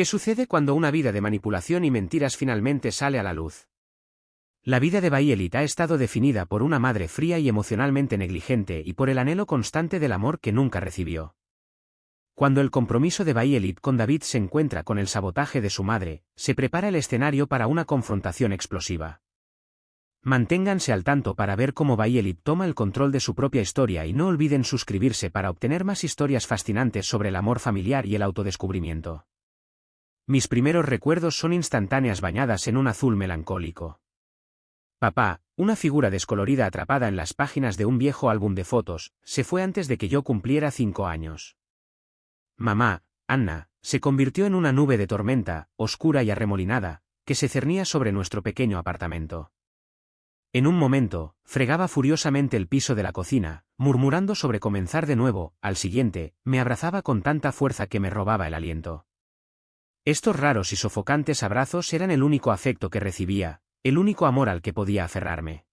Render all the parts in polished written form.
¿Qué sucede cuando una vida de manipulación y mentiras finalmente sale a la luz? La vida de Violet ha estado definida por una madre fría y emocionalmente negligente y por el anhelo constante del amor que nunca recibió. Cuando el compromiso de Violet con David se encuentra con el sabotaje de su madre, se prepara el escenario para una confrontación explosiva. Manténganse al tanto para ver cómo Violet toma el control de su propia historia y no olviden suscribirse para obtener más historias fascinantes sobre el amor familiar y el autodescubrimiento. Mis primeros recuerdos son instantáneas bañadas en un azul melancólico. Papá, una figura descolorida atrapada en las páginas de un viejo álbum de fotos, se fue antes de que yo cumpliera 5 años. Mamá, Anna, se convirtió en una nube de tormenta, oscura y arremolinada, que se cernía sobre nuestro pequeño apartamento. En un momento, fregaba furiosamente el piso de la cocina, murmurando sobre comenzar de nuevo. Al siguiente, me abrazaba con tanta fuerza que me robaba el aliento. Estos raros y sofocantes abrazos eran el único afecto que recibía, el único amor al que podía aferrarme.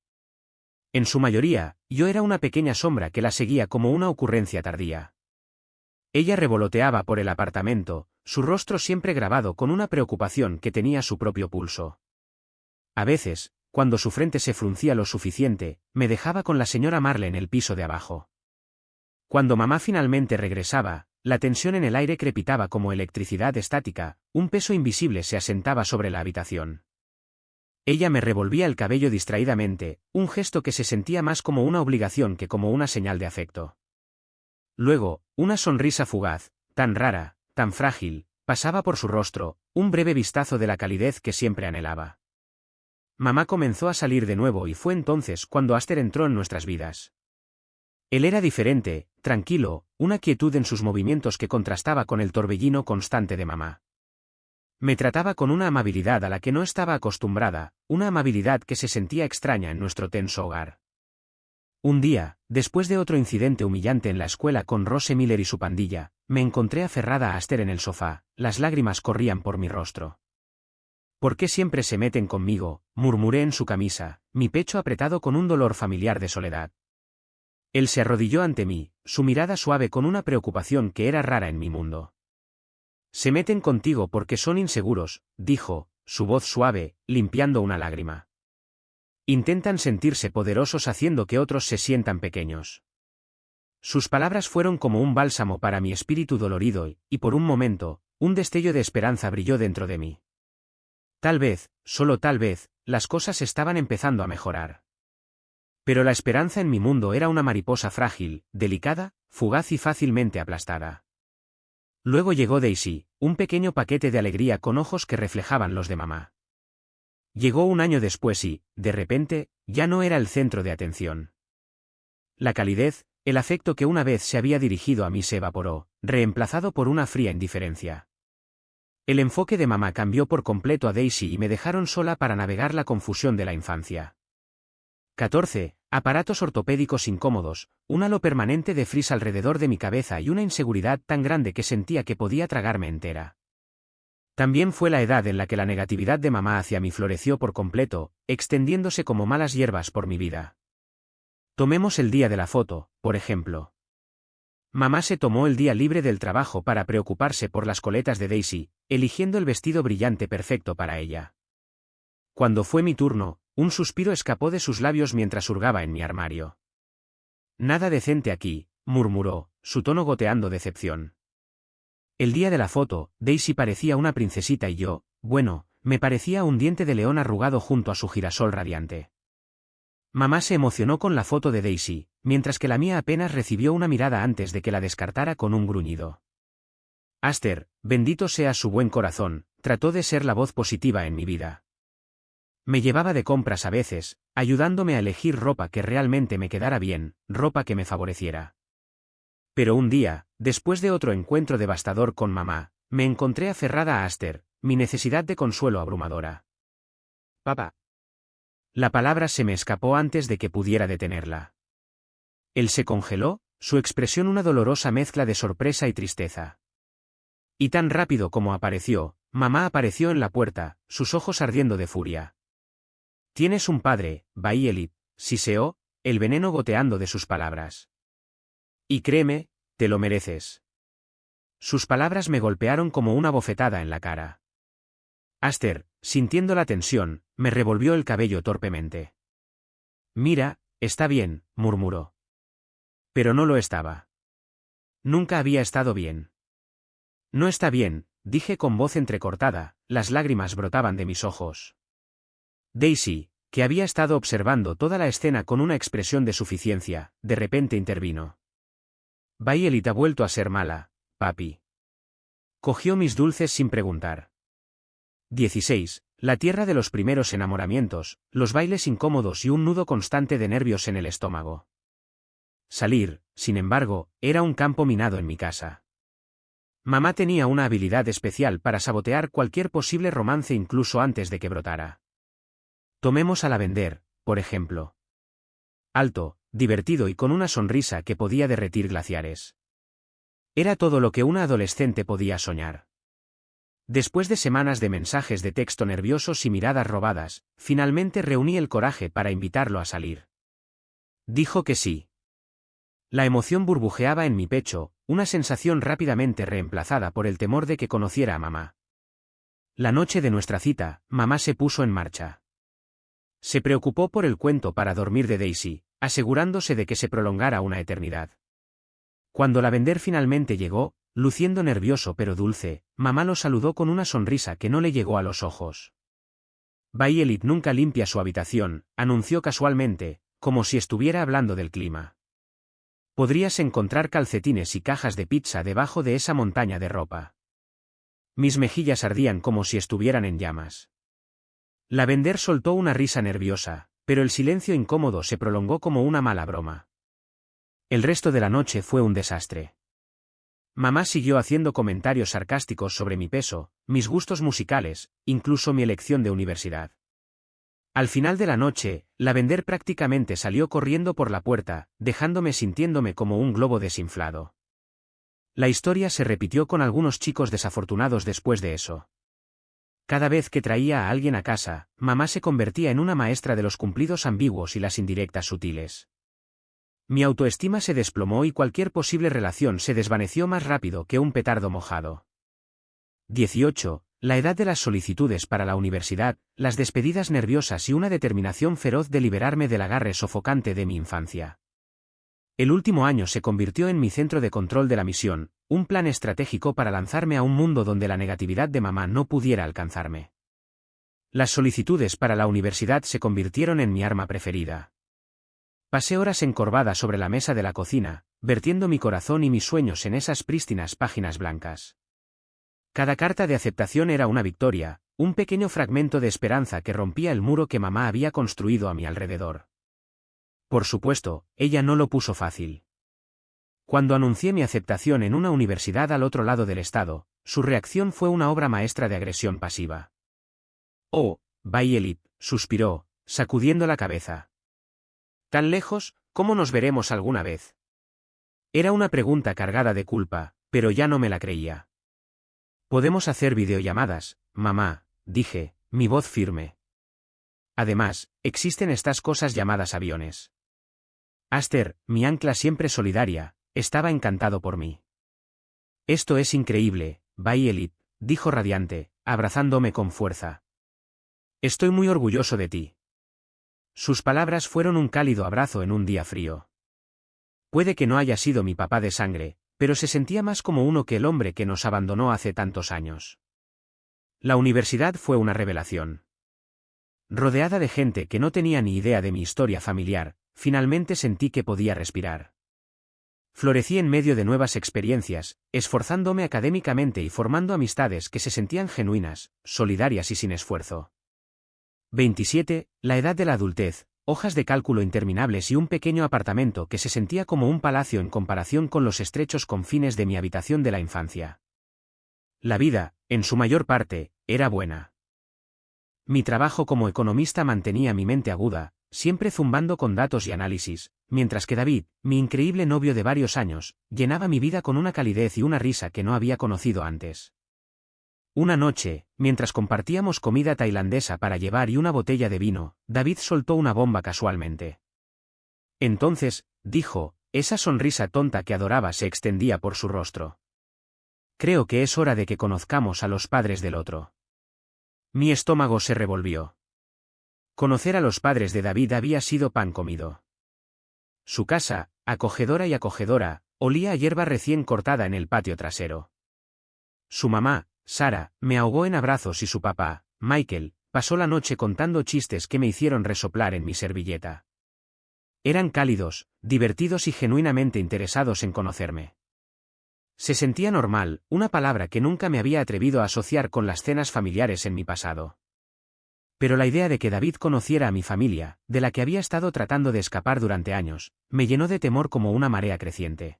En su mayoría, yo era una pequeña sombra que la seguía como una ocurrencia tardía. Ella revoloteaba por el apartamento, su rostro siempre grabado con una preocupación que tenía su propio pulso. A veces, cuando su frente se fruncía lo suficiente, me dejaba con la señora Marley en el piso de abajo. Cuando mamá finalmente regresaba, la tensión en el aire crepitaba como electricidad estática, un peso invisible se asentaba sobre la habitación. Ella me revolvía el cabello distraídamente, un gesto que se sentía más como una obligación que como una señal de afecto. Luego, una sonrisa fugaz, tan rara, tan frágil, pasaba por su rostro, un breve vistazo de la calidez que siempre anhelaba. Mamá comenzó a salir de nuevo y fue entonces cuando Aster entró en nuestras vidas. Él era diferente, tranquilo, una quietud en sus movimientos que contrastaba con el torbellino constante de mamá. Me trataba con una amabilidad a la que no estaba acostumbrada, una amabilidad que se sentía extraña en nuestro tenso hogar. Un día, después de otro incidente humillante en la escuela con Rose Miller y su pandilla, me encontré aferrada a Aster en el sofá, las lágrimas corrían por mi rostro. ¿Por qué siempre se meten conmigo?, murmuré en su camisa, mi pecho apretado con un dolor familiar de soledad. Él se arrodilló ante mí, su mirada suave con una preocupación que era rara en mi mundo. Se meten contigo porque son inseguros, dijo, su voz suave, limpiando una lágrima. Intentan sentirse poderosos haciendo que otros se sientan pequeños. Sus palabras fueron como un bálsamo para mi espíritu dolorido y por un momento, un destello de esperanza brilló dentro de mí. Tal vez, solo tal vez, las cosas estaban empezando a mejorar. Pero la esperanza en mi mundo era una mariposa frágil, delicada, fugaz y fácilmente aplastada. Luego llegó Daisy, un pequeño paquete de alegría con ojos que reflejaban los de mamá. Llegó un año después y, de repente, ya no era el centro de atención. La calidez, el afecto que una vez se había dirigido a mí se evaporó, reemplazado por una fría indiferencia. El enfoque de mamá cambió por completo a Daisy y me dejaron sola para navegar la confusión de la infancia. 14. Aparatos ortopédicos incómodos, un halo permanente de frizz alrededor de mi cabeza y una inseguridad tan grande que sentía que podía tragarme entera. También fue la edad en la que la negatividad de mamá hacia mí floreció por completo, extendiéndose como malas hierbas por mi vida. Tomemos el día de la foto, por ejemplo. Mamá se tomó el día libre del trabajo para preocuparse por las coletas de Daisy, eligiendo el vestido brillante perfecto para ella. Cuando fue mi turno, un suspiro escapó de sus labios mientras hurgaba en mi armario. Nada decente aquí, murmuró, su tono goteando decepción. El día de la foto, Daisy parecía una princesita y yo, bueno, me parecía un diente de león arrugado junto a su girasol radiante. Mamá se emocionó con la foto de Daisy, mientras que la mía apenas recibió una mirada antes de que la descartara con un gruñido. Aster, bendito sea su buen corazón, trató de ser la voz positiva en mi vida. Me llevaba de compras a veces, ayudándome a elegir ropa que realmente me quedara bien, ropa que me favoreciera. Pero un día, después de otro encuentro devastador con mamá, me encontré aferrada a Aster, mi necesidad de consuelo abrumadora. Papá. La palabra se me escapó antes de que pudiera detenerla. Él se congeló, su expresión una dolorosa mezcla de sorpresa y tristeza. Y tan rápido como apareció, mamá apareció en la puerta, sus ojos ardiendo de furia. Tienes un padre, Violet, siseó, el veneno goteando de sus palabras. Y créeme, te lo mereces. Sus palabras me golpearon como una bofetada en la cara. Aster, sintiendo la tensión, me revolvió el cabello torpemente. Mira, está bien, murmuró. Pero no lo estaba. Nunca había estado bien. No está bien, dije con voz entrecortada, las lágrimas brotaban de mis ojos. Daisy, que había estado observando toda la escena con una expresión de suficiencia, de repente intervino. Violet ha vuelto a ser mala, papi. Cogió mis dulces sin preguntar. 16. La tierra de los primeros enamoramientos, los bailes incómodos y un nudo constante de nervios en el estómago. Salir, sin embargo, era un campo minado en mi casa. Mamá tenía una habilidad especial para sabotear cualquier posible romance incluso antes de que brotara. Tomemos a Lavender, por ejemplo. Alto, divertido y con una sonrisa que podía derretir glaciares. Era todo lo que una adolescente podía soñar. Después de semanas de mensajes de texto nerviosos y miradas robadas, finalmente reuní el coraje para invitarlo a salir. Dijo que sí. La emoción burbujeaba en mi pecho, una sensación rápidamente reemplazada por el temor de que conociera a mamá. La noche de nuestra cita, mamá se puso en marcha. Se preocupó por el cuento para dormir de Daisy, asegurándose de que se prolongara una eternidad. Cuando Lavender finalmente llegó, luciendo nervioso pero dulce, mamá lo saludó con una sonrisa que no le llegó a los ojos. Violet nunca limpia su habitación, anunció casualmente, como si estuviera hablando del clima. Podrías encontrar calcetines y cajas de pizza debajo de esa montaña de ropa. Mis mejillas ardían como si estuvieran en llamas. Lavender soltó una risa nerviosa, pero el silencio incómodo se prolongó como una mala broma. El resto de la noche fue un desastre. Mamá siguió haciendo comentarios sarcásticos sobre mi peso, mis gustos musicales, incluso mi elección de universidad. Al final de la noche, Lavender prácticamente salió corriendo por la puerta, dejándome sintiéndome como un globo desinflado. La historia se repitió con algunos chicos desafortunados después de eso. Cada vez que traía a alguien a casa, mamá se convertía en una maestra de los cumplidos ambiguos y las indirectas sutiles. Mi autoestima se desplomó y cualquier posible relación se desvaneció más rápido que un petardo mojado. 18. La edad de las solicitudes para la universidad, las despedidas nerviosas y una determinación feroz de liberarme del agarre sofocante de mi infancia. El último año se convirtió en mi centro de control de la misión, un plan estratégico para lanzarme a un mundo donde la negatividad de mamá no pudiera alcanzarme. Las solicitudes para la universidad se convirtieron en mi arma preferida. Pasé horas encorvada sobre la mesa de la cocina, vertiendo mi corazón y mis sueños en esas prístinas páginas blancas. Cada carta de aceptación era una victoria, un pequeño fragmento de esperanza que rompía el muro que mamá había construido a mi alrededor. Por supuesto, ella no lo puso fácil. Cuando anuncié mi aceptación en una universidad al otro lado del estado, su reacción fue una obra maestra de agresión pasiva. Oh, Violet, suspiró, sacudiendo la cabeza. ¿Tan lejos, cómo nos veremos alguna vez? Era una pregunta cargada de culpa, pero ya no me la creía. Podemos hacer videollamadas, mamá, dije, mi voz firme. Además, existen estas cosas llamadas aviones. Aster, mi ancla siempre solidaria, estaba encantado por mí. Esto es increíble, Violet, dijo radiante, abrazándome con fuerza. Estoy muy orgulloso de ti. Sus palabras fueron un cálido abrazo en un día frío. Puede que no haya sido mi papá de sangre, pero se sentía más como uno que el hombre que nos abandonó hace tantos años. La universidad fue una revelación. Rodeada de gente que no tenía ni idea de mi historia familiar, finalmente sentí que podía respirar. Florecí en medio de nuevas experiencias, esforzándome académicamente y formando amistades que se sentían genuinas, solidarias y sin esfuerzo. 27. La edad de la adultez, hojas de cálculo interminables y un pequeño apartamento que se sentía como un palacio en comparación con los estrechos confines de mi habitación de la infancia. La vida, en su mayor parte, era buena. Mi trabajo como economista mantenía mi mente aguda, siempre zumbando con datos y análisis, mientras que David, mi increíble novio de varios años, llenaba mi vida con una calidez y una risa que no había conocido antes. Una noche, mientras compartíamos comida tailandesa para llevar y una botella de vino, David soltó una bomba casualmente. Entonces, dijo, esa sonrisa tonta que adoraba se extendía por su rostro. creo que es hora de que conozcamos a los padres del otro. Mi estómago se revolvió. Conocer a los padres de David había sido pan comido. Su casa, acogedora, olía a hierba recién cortada en el patio trasero. Su mamá, Sara, me ahogó en abrazos y su papá, Michael, pasó la noche contando chistes que me hicieron resoplar en mi servilleta. Eran cálidos, divertidos y genuinamente interesados en conocerme. Se sentía normal, una palabra que nunca me había atrevido a asociar con las cenas familiares en mi pasado. Pero la idea de que David conociera a mi familia, de la que había estado tratando de escapar durante años, me llenó de temor como una marea creciente.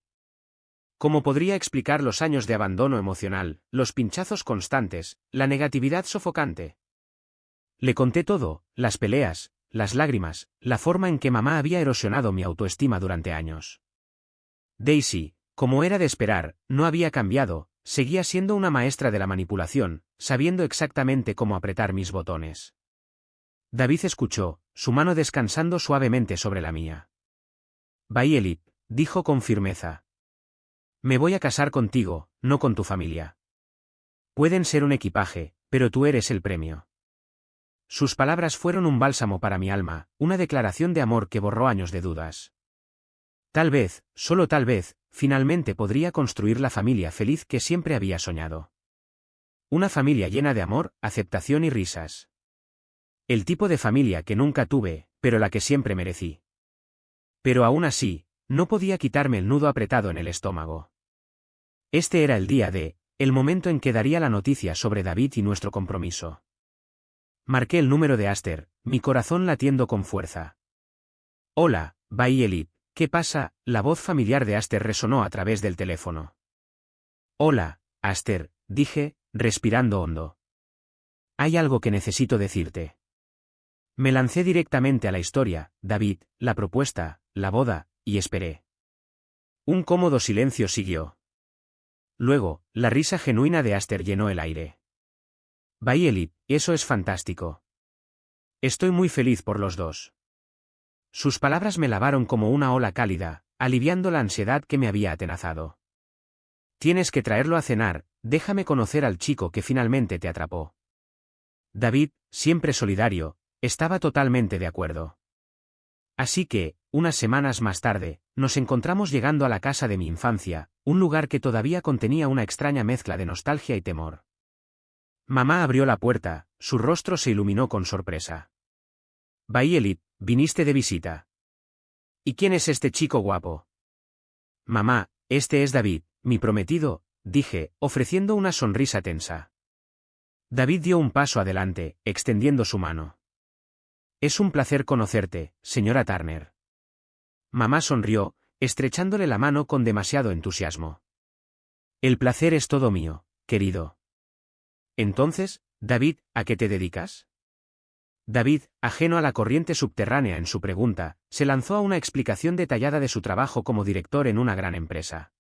¿Cómo podría explicar los años de abandono emocional, los pinchazos constantes, la negatividad sofocante? Le conté todo, las peleas, las lágrimas, la forma en que mamá había erosionado mi autoestima durante años. Daisy, como era de esperar, no había cambiado, seguía siendo una maestra de la manipulación, sabiendo exactamente cómo apretar mis botones. David escuchó, su mano descansando suavemente sobre la mía. Bayelit, dijo con firmeza. Me voy a casar contigo, no con tu familia. Pueden ser un equipaje, pero tú eres el premio. Sus palabras fueron un bálsamo para mi alma, una declaración de amor que borró años de dudas. Tal vez, solo tal vez, finalmente podría construir la familia feliz que siempre había soñado. Una familia llena de amor, aceptación y risas. El tipo de familia que nunca tuve, pero la que siempre merecí. Pero aún así, no podía quitarme el nudo apretado en el estómago. Este era el momento en que daría la noticia sobre David y nuestro compromiso. Marqué el número de Aster, mi corazón latiendo con fuerza. Hola, Bayelit, ¿qué pasa? La voz familiar de Aster resonó a través del teléfono. Hola, Aster, dije, respirando hondo. Hay algo que necesito decirte. Me lancé directamente a la historia, David, la propuesta, la boda, y esperé. Un cómodo silencio siguió. Luego, la risa genuina de Aster llenó el aire. Bayelit, eso es fantástico. Estoy muy feliz por los dos. Sus palabras me lavaron como una ola cálida, aliviando la ansiedad que me había atenazado. Tienes que traerlo a cenar, déjame conocer al chico que finalmente te atrapó. David, siempre solidario, estaba totalmente de acuerdo. Así que, unas semanas más tarde, nos encontramos llegando a la casa de mi infancia, un lugar que todavía contenía una extraña mezcla de nostalgia y temor. Mamá abrió la puerta, su rostro se iluminó con sorpresa. Bayelit, viniste de visita. ¿Y quién es este chico guapo? Mamá, este es David, mi prometido, dije, ofreciendo una sonrisa tensa. David dio un paso adelante, extendiendo su mano. Es un placer conocerte, señora Turner. Mamá sonrió, estrechándole la mano con demasiado entusiasmo. El placer es todo mío, querido. Entonces, David, ¿a qué te dedicas? David, ajeno a la corriente subterránea en su pregunta, se lanzó a una explicación detallada de su trabajo como director en una gran empresa.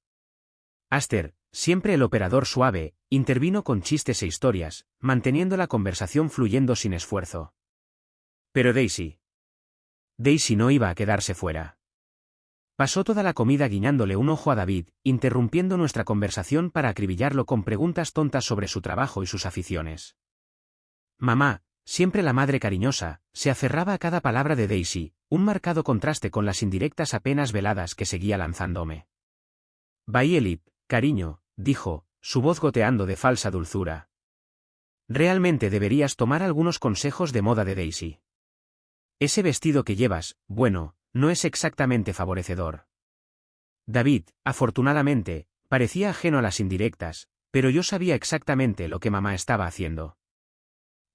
Aster, siempre el operador suave, intervino con chistes e historias, manteniendo la conversación fluyendo sin esfuerzo. Pero Daisy. Daisy no iba a quedarse fuera. Pasó toda la comida guiñándole un ojo a David, interrumpiendo nuestra conversación para acribillarlo con preguntas tontas sobre su trabajo y sus aficiones. Mamá, siempre la madre cariñosa, se aferraba a cada palabra de Daisy, un marcado contraste con las indirectas apenas veladas que seguía lanzándome. Bayelit, cariño, dijo, su voz goteando de falsa dulzura. Realmente deberías tomar algunos consejos de moda de Daisy. Ese vestido que llevas, bueno, no es exactamente favorecedor. David, afortunadamente, parecía ajeno a las indirectas, pero yo sabía exactamente lo que mamá estaba haciendo.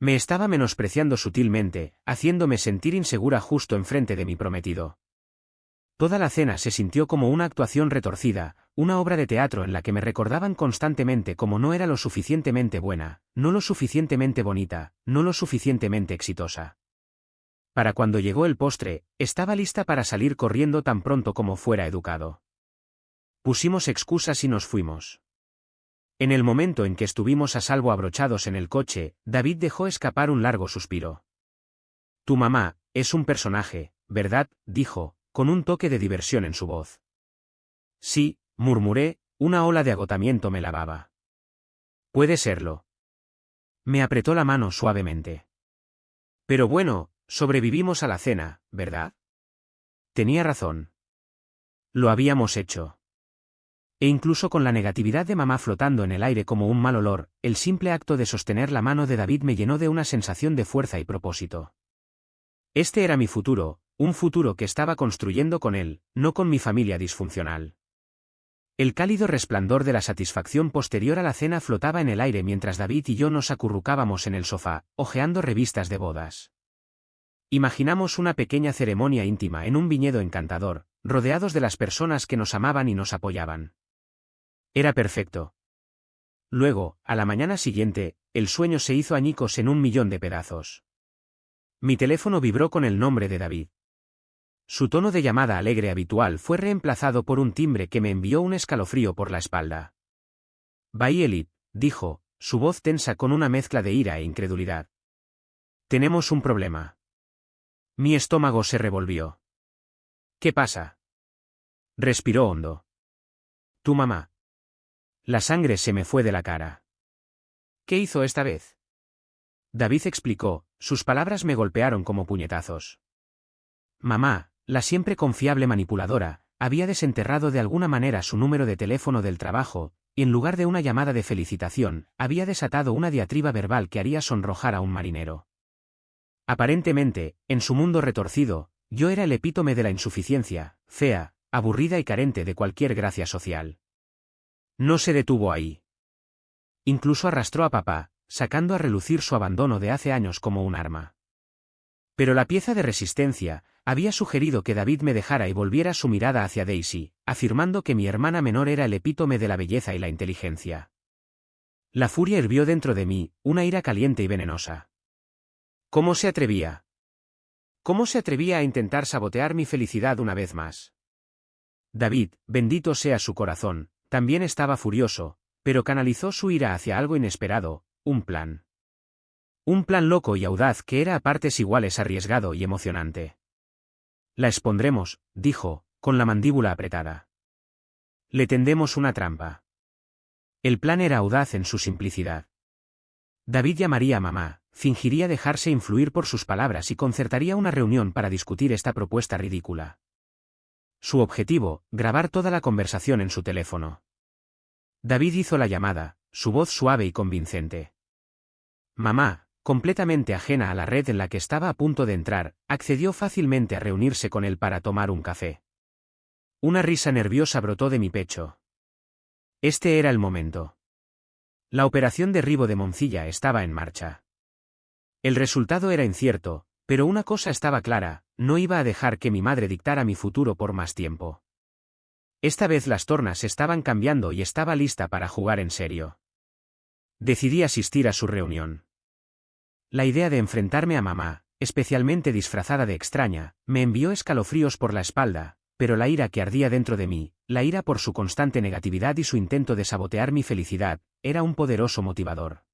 Me estaba menospreciando sutilmente, haciéndome sentir insegura justo enfrente de mi prometido. Toda la cena se sintió como una actuación retorcida, una obra de teatro en la que me recordaban constantemente cómo no era lo suficientemente buena, no lo suficientemente bonita, no lo suficientemente exitosa. Para cuando llegó el postre, estaba lista para salir corriendo tan pronto como fuera educado. Pusimos excusas y nos fuimos. En el momento en que estuvimos a salvo abrochados en el coche, David dejó escapar un largo suspiro. Tu mamá, es un personaje, ¿verdad?, dijo, con un toque de diversión en su voz. Sí, murmuré, una ola de agotamiento me lavaba. Puede serlo. Me apretó la mano suavemente. Pero bueno, sobrevivimos a la cena, ¿verdad? Tenía razón. Lo habíamos hecho. E incluso con la negatividad de mamá flotando en el aire como un mal olor, el simple acto de sostener la mano de David me llenó de una sensación de fuerza y propósito. Este era mi futuro, un futuro que estaba construyendo con él, no con mi familia disfuncional. El cálido resplandor de la satisfacción posterior a la cena flotaba en el aire mientras David y yo nos acurrucábamos en el sofá, hojeando revistas de bodas. Imaginamos una pequeña ceremonia íntima en un viñedo encantador, rodeados de las personas que nos amaban y nos apoyaban. Era perfecto. Luego, a la mañana siguiente, el sueño se hizo añicos en 1.000.000 de pedazos. Mi teléfono vibró con el nombre de David. Su tono de llamada alegre habitual fue reemplazado por un timbre que me envió un escalofrío por la espalda. Bayelit, dijo, su voz tensa con una mezcla de ira e incredulidad. Tenemos un problema. Mi estómago se revolvió. ¿Qué pasa? Respiró hondo. Tu mamá. La sangre se me fue de la cara. ¿Qué hizo esta vez? David explicó, sus palabras me golpearon como puñetazos. Mamá, la siempre confiable manipuladora, había desenterrado de alguna manera su número de teléfono del trabajo, y en lugar de una llamada de felicitación, había desatado una diatriba verbal que haría sonrojar a un marinero. Aparentemente, en su mundo retorcido, yo era el epítome de la insuficiencia, fea, aburrida y carente de cualquier gracia social. No se detuvo ahí. Incluso arrastró a papá, sacando a relucir su abandono de hace años como un arma. Pero la pieza de resistencia había sugerido que David me dejara y volviera su mirada hacia Daisy, afirmando que mi hermana menor era el epítome de la belleza y la inteligencia. La furia hirvió dentro de mí, una ira caliente y venenosa. ¿Cómo se atrevía? ¿Cómo se atrevía a intentar sabotear mi felicidad una vez más? David, bendito sea su corazón, también estaba furioso, pero canalizó su ira hacia algo inesperado, un plan. Un plan loco y audaz que era a partes iguales arriesgado y emocionante. La expondremos, dijo, con la mandíbula apretada. Le tendemos una trampa. El plan era audaz en su simplicidad. David llamaría a mamá, fingiría dejarse influir por sus palabras y concertaría una reunión para discutir esta propuesta ridícula. Su objetivo, grabar toda la conversación en su teléfono. David hizo la llamada, su voz suave y convincente. Mamá, completamente ajena a la red en la que estaba a punto de entrar, accedió fácilmente a reunirse con él para tomar un café. Una risa nerviosa brotó de mi pecho. Este era el momento. La operación derribo de Moncilla estaba en marcha. El resultado era incierto, pero una cosa estaba clara, no iba a dejar que mi madre dictara mi futuro por más tiempo. Esta vez las tornas estaban cambiando y estaba lista para jugar en serio. Decidí asistir a su reunión. La idea de enfrentarme a mamá, especialmente disfrazada de extraña, me envió escalofríos por la espalda, pero la ira que ardía dentro de mí, la ira por su constante negatividad y su intento de sabotear mi felicidad, era un poderoso motivador.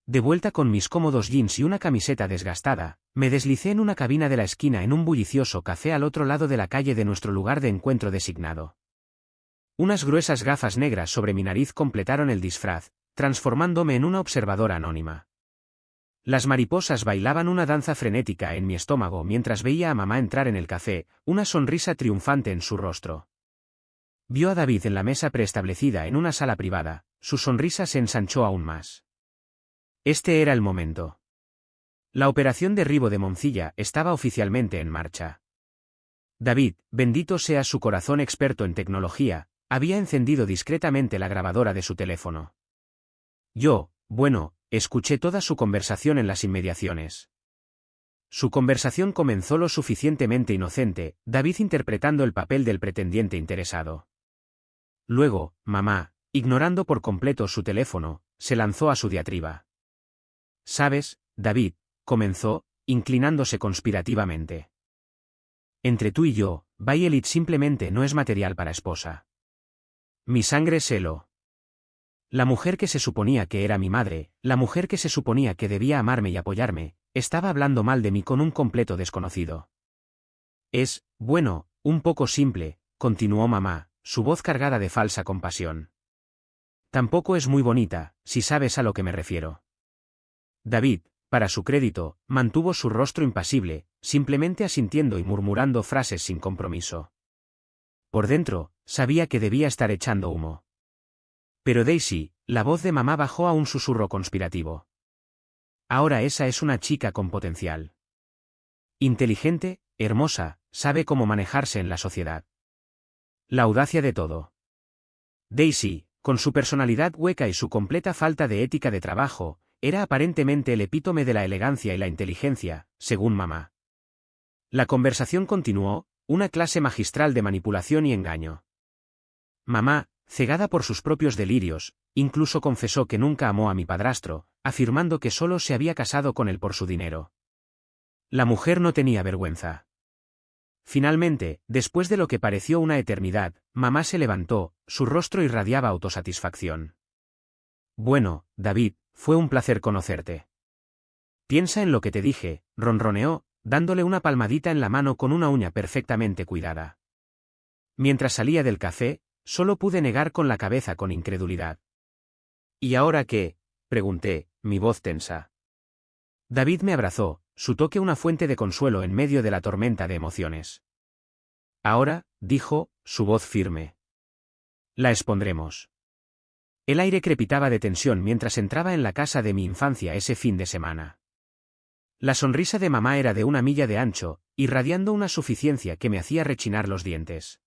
De vuelta con mis cómodos jeans y una camiseta desgastada, me deslicé en una cabina de la esquina en un bullicioso café al otro lado de la calle de nuestro lugar de encuentro designado. Unas gruesas gafas negras sobre mi nariz completaron el disfraz, transformándome en una observadora anónima. Las mariposas bailaban una danza frenética en mi estómago mientras veía a mamá entrar en el café, una sonrisa triunfante en su rostro. Vio a David en la mesa preestablecida en una sala privada, su sonrisa se ensanchó aún más. Este era el momento. La operación derribo de Moncilla estaba oficialmente en marcha. David, bendito sea su corazón experto en tecnología, había encendido discretamente la grabadora de su teléfono. Yo, bueno, escuché toda su conversación en las inmediaciones. Su conversación comenzó lo suficientemente inocente, David interpretando el papel del pretendiente interesado. Luego, mamá, ignorando por completo su teléfono, se lanzó a su diatriba. ¿Sabes, David?, comenzó, inclinándose conspirativamente. Entre tú y yo, Bayelit simplemente no es material para esposa. Mi sangre se heló. La mujer que se suponía que era mi madre, la mujer que se suponía que debía amarme y apoyarme, estaba hablando mal de mí con un completo desconocido. Es, bueno, un poco simple, continuó mamá, su voz cargada de falsa compasión. Tampoco es muy bonita, si sabes a lo que me refiero. David, para su crédito, mantuvo su rostro impasible, simplemente asintiendo y murmurando frases sin compromiso. Por dentro, sabía que debía estar echando humo. Pero Daisy, la voz de mamá bajó a un susurro conspirativo. Ahora esa es una chica con potencial. Inteligente, hermosa, sabe cómo manejarse en la sociedad. La audacia de todo. Daisy, con su personalidad hueca y su completa falta de ética de trabajo, era aparentemente el epítome de la elegancia y la inteligencia, según mamá. La conversación continuó, una clase magistral de manipulación y engaño. Mamá, cegada por sus propios delirios, incluso confesó que nunca amó a mi padrastro, afirmando que solo se había casado con él por su dinero. La mujer no tenía vergüenza. Finalmente, después de lo que pareció una eternidad, mamá se levantó, su rostro irradiaba autosatisfacción. Bueno, David, fue un placer conocerte. Piensa en lo que te dije, ronroneó, dándole una palmadita en la mano con una uña perfectamente cuidada. Mientras salía del café, solo pude negar con la cabeza con incredulidad. ¿Y ahora qué?, pregunté, mi voz tensa. David me abrazó, su toque una fuente de consuelo en medio de la tormenta de emociones. Ahora, dijo, su voz firme. La expondremos. El aire crepitaba de tensión mientras entraba en la casa de mi infancia ese fin de semana. La sonrisa de mamá era de una milla de ancho, irradiando una suficiencia que me hacía rechinar los dientes.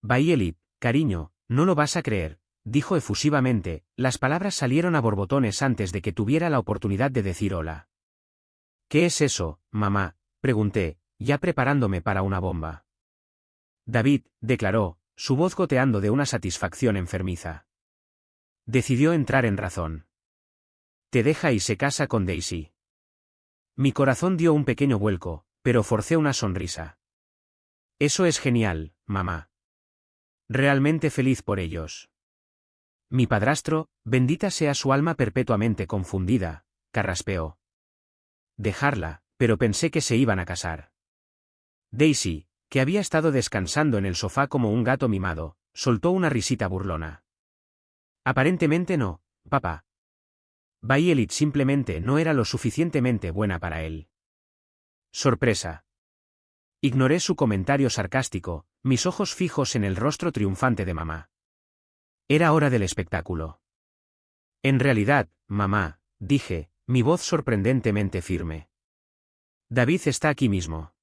Bayelit, cariño, no lo vas a creer, dijo efusivamente, las palabras salieron a borbotones antes de que tuviera la oportunidad de decir hola. ¿Qué es eso, mamá?, pregunté, ya preparándome para una bomba. David, declaró, su voz goteando de una satisfacción enfermiza. Decidió entrar en razón. Te deja y se casa con Daisy. Mi corazón dio un pequeño vuelco, pero forcé una sonrisa. Eso es genial, mamá. Realmente feliz por ellos. Mi padrastro, bendita sea su alma perpetuamente confundida, carraspeó. Dejarla, pero pensé que se iban a casar. Daisy, que había estado descansando en el sofá como un gato mimado, soltó una risita burlona. Aparentemente no, papá. Bayelit simplemente no era lo suficientemente buena para él. Sorpresa. Ignoré su comentario sarcástico, mis ojos fijos en el rostro triunfante de mamá. Era hora del espectáculo. En realidad, mamá, dije, mi voz sorprendentemente firme. David está aquí mismo.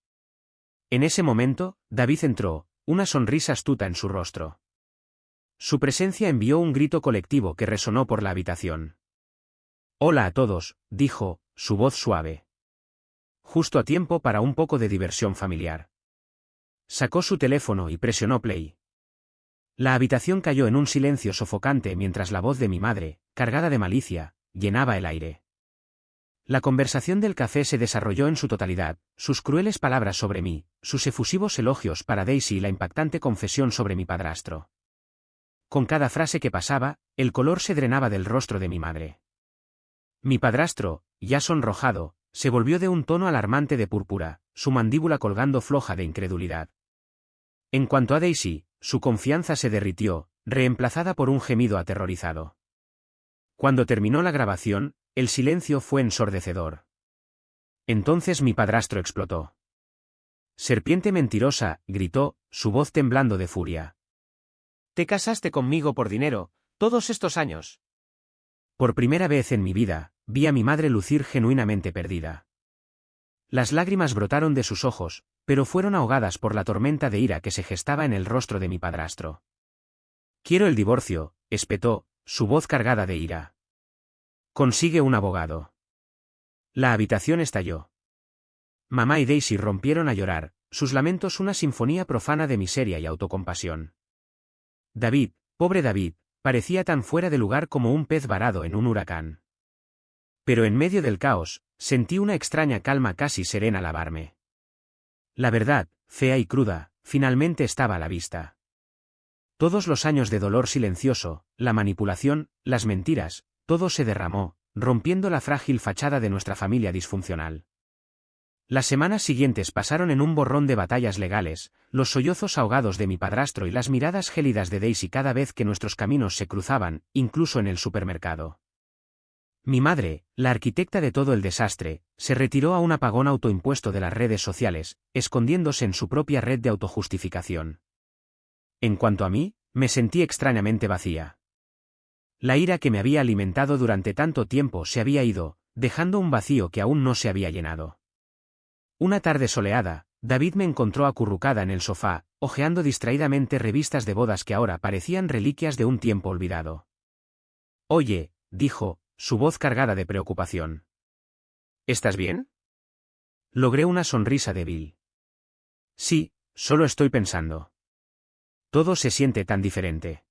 En ese momento, David entró, una sonrisa astuta en su rostro. Su presencia envió un grito colectivo que resonó por la habitación. Hola a todos, dijo, su voz suave. Justo a tiempo para un poco de diversión familiar. Sacó su teléfono y presionó play. La habitación cayó en un silencio sofocante mientras la voz de mi madre, cargada de malicia, llenaba el aire. La conversación del café se desarrolló en su totalidad, sus crueles palabras sobre mí, sus efusivos elogios para Daisy y la impactante confesión sobre mi padrastro. Con cada frase que pasaba, el color se drenaba del rostro de mi madre. Mi padrastro, ya sonrojado, se volvió de un tono alarmante de púrpura, su mandíbula colgando floja de incredulidad. En cuanto a Daisy, su confianza se derritió, reemplazada por un gemido aterrorizado. Cuando terminó la grabación, el silencio fue ensordecedor. Entonces mi padrastro explotó. Serpiente mentirosa, gritó, su voz temblando de furia. Te casaste conmigo por dinero, todos estos años. Por primera vez en mi vida, vi a mi madre lucir genuinamente perdida. Las lágrimas brotaron de sus ojos, pero fueron ahogadas por la tormenta de ira que se gestaba en el rostro de mi padrastro. Quiero el divorcio, espetó, su voz cargada de ira. Consigue un abogado. La habitación estalló. Mamá y Daisy rompieron a llorar, sus lamentos una sinfonía profana de miseria y autocompasión. David, pobre David, parecía tan fuera de lugar como un pez varado en un huracán. Pero en medio del caos, sentí una extraña calma casi serena al lavarme. La verdad, fea y cruda, finalmente estaba a la vista. Todos los años de dolor silencioso, la manipulación, las mentiras, todo se derramó, rompiendo la frágil fachada de nuestra familia disfuncional. Las semanas siguientes pasaron en un borrón de batallas legales, los sollozos ahogados de mi padrastro y las miradas gélidas de Daisy cada vez que nuestros caminos se cruzaban, incluso en el supermercado. Mi madre, la arquitecta de todo el desastre, se retiró a un apagón autoimpuesto de las redes sociales, escondiéndose en su propia red de autojustificación. En cuanto a mí, me sentí extrañamente vacía. La ira que me había alimentado durante tanto tiempo se había ido, dejando un vacío que aún no se había llenado. Una tarde soleada, David me encontró acurrucada en el sofá, hojeando distraídamente revistas de bodas que ahora parecían reliquias de un tiempo olvidado. «Oye», dijo, su voz cargada de preocupación. «¿Estás bien?» Logré una sonrisa débil. «Sí, solo estoy pensando. Todo se siente tan diferente».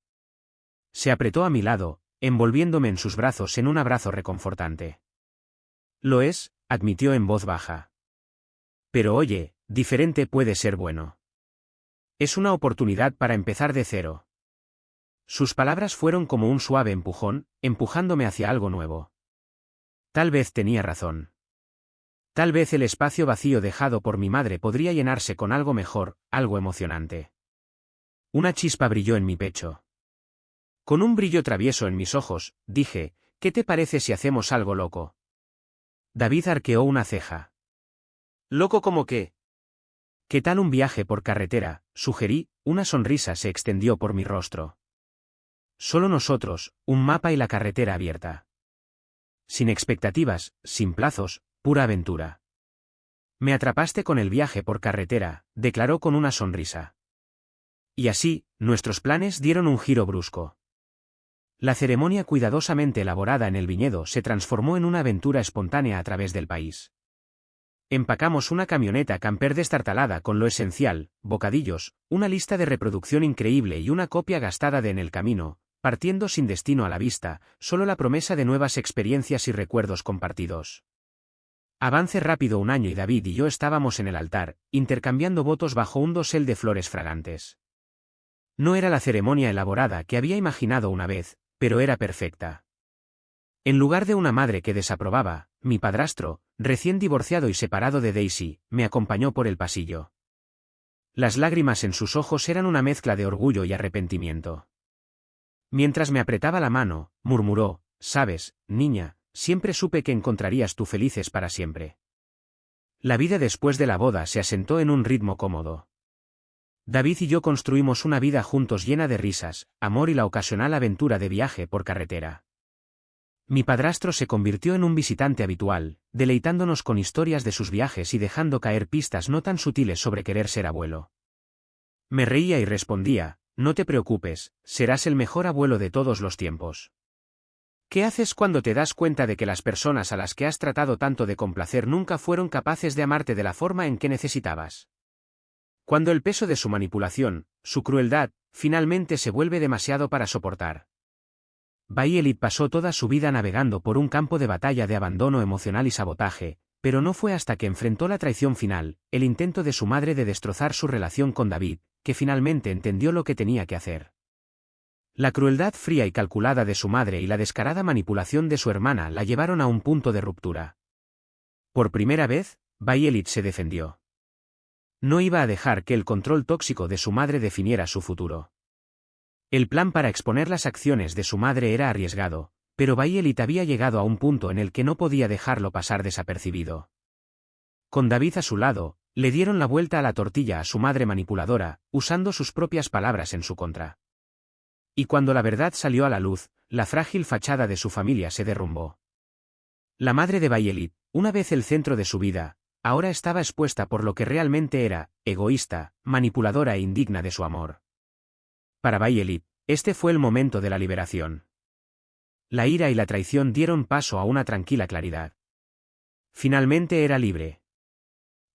Se apretó a mi lado, envolviéndome en sus brazos en un abrazo reconfortante. «Lo es», admitió en voz baja. «Pero oye, diferente puede ser bueno. Es una oportunidad para empezar de cero». Sus palabras fueron como un suave empujón, empujándome hacia algo nuevo. Tal vez tenía razón. Tal vez el espacio vacío dejado por mi madre podría llenarse con algo mejor, algo emocionante. Una chispa brilló en mi pecho. Con un brillo travieso en mis ojos, dije, «¿Qué te parece si hacemos algo loco?» David arqueó una ceja. «¿Loco como qué?» «¿Qué tal un viaje por carretera?», sugerí, una sonrisa se extendió por mi rostro. Solo nosotros, un mapa y la carretera abierta. Sin expectativas, sin plazos, pura aventura. «Me atrapaste con el viaje por carretera», declaró con una sonrisa. Y así, nuestros planes dieron un giro brusco. La ceremonia cuidadosamente elaborada en el viñedo se transformó en una aventura espontánea a través del país. Empacamos una camioneta camper destartalada con lo esencial, bocadillos, una lista de reproducción increíble y una copia gastada de En el camino, partiendo sin destino a la vista, solo la promesa de nuevas experiencias y recuerdos compartidos. Avance rápido un año y David y yo estábamos en el altar, intercambiando votos bajo un dosel de flores fragantes. No era la ceremonia elaborada que había imaginado una vez, pero era perfecta. En lugar de una madre que desaprobaba, mi padrastro, recién divorciado y separado de Daisy, me acompañó por el pasillo. Las lágrimas en sus ojos eran una mezcla de orgullo y arrepentimiento. Mientras me apretaba la mano, murmuró, «Sabes, niña, siempre supe que encontrarías tú felices para siempre». La vida después de la boda se asentó en un ritmo cómodo. David y yo construimos una vida juntos llena de risas, amor y la ocasional aventura de viaje por carretera. Mi padrastro se convirtió en un visitante habitual, deleitándonos con historias de sus viajes y dejando caer pistas no tan sutiles sobre querer ser abuelo. Me reía y respondía, «No te preocupes, serás el mejor abuelo de todos los tiempos». ¿Qué haces cuando te das cuenta de que las personas a las que has tratado tanto de complacer nunca fueron capaces de amarte de la forma en que necesitabas? Cuando el peso de su manipulación, su crueldad, finalmente se vuelve demasiado para soportar. Violet pasó toda su vida navegando por un campo de batalla de abandono emocional y sabotaje, pero no fue hasta que enfrentó la traición final, el intento de su madre de destrozar su relación con David, que finalmente entendió lo que tenía que hacer. La crueldad fría y calculada de su madre y la descarada manipulación de su hermana la llevaron a un punto de ruptura. Por primera vez, Violet se defendió. No iba a dejar que el control tóxico de su madre definiera su futuro. El plan para exponer las acciones de su madre era arriesgado, pero Violet había llegado a un punto en el que no podía dejarlo pasar desapercibido. Con David a su lado, le dieron la vuelta a la tortilla a su madre manipuladora, usando sus propias palabras en su contra. Y cuando la verdad salió a la luz, la frágil fachada de su familia se derrumbó. La madre de Violet, una vez el centro de su vida, ahora estaba expuesta por lo que realmente era, egoísta, manipuladora e indigna de su amor. Para Violet, este fue el momento de la liberación. La ira y la traición dieron paso a una tranquila claridad. Finalmente era libre.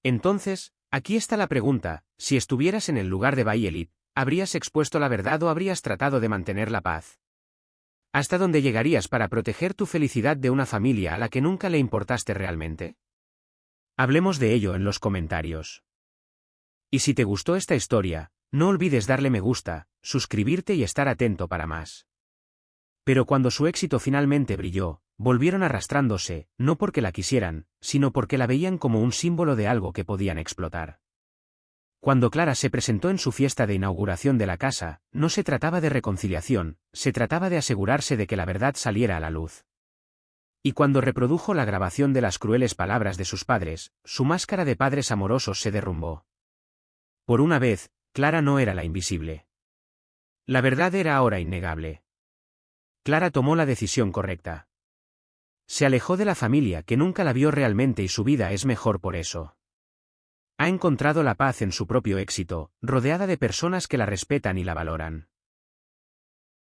Entonces, aquí está la pregunta, si estuvieras en el lugar de Violet, ¿habrías expuesto la verdad o habrías tratado de mantener la paz? ¿Hasta dónde llegarías para proteger tu felicidad de una familia a la que nunca le importaste realmente? Hablemos de ello en los comentarios. Y si te gustó esta historia, no olvides darle me gusta, suscribirte y estar atento para más. Pero cuando su éxito finalmente brilló, Volvieron arrastrándose, no porque la quisieran, sino porque la veían como un símbolo de algo que podían explotar. Cuando Clara se presentó en su fiesta de inauguración de la casa, no se trataba de reconciliación, se trataba de asegurarse de que la verdad saliera a la luz. Y cuando reprodujo la grabación de las crueles palabras de sus padres, su máscara de padres amorosos se derrumbó. Por una vez, Clara no era la invisible. La verdad era ahora innegable. Clara tomó la decisión correcta. Se alejó de la familia que nunca la vio realmente y su vida es mejor por eso. Ha encontrado la paz en su propio éxito, rodeada de personas que la respetan y la valoran.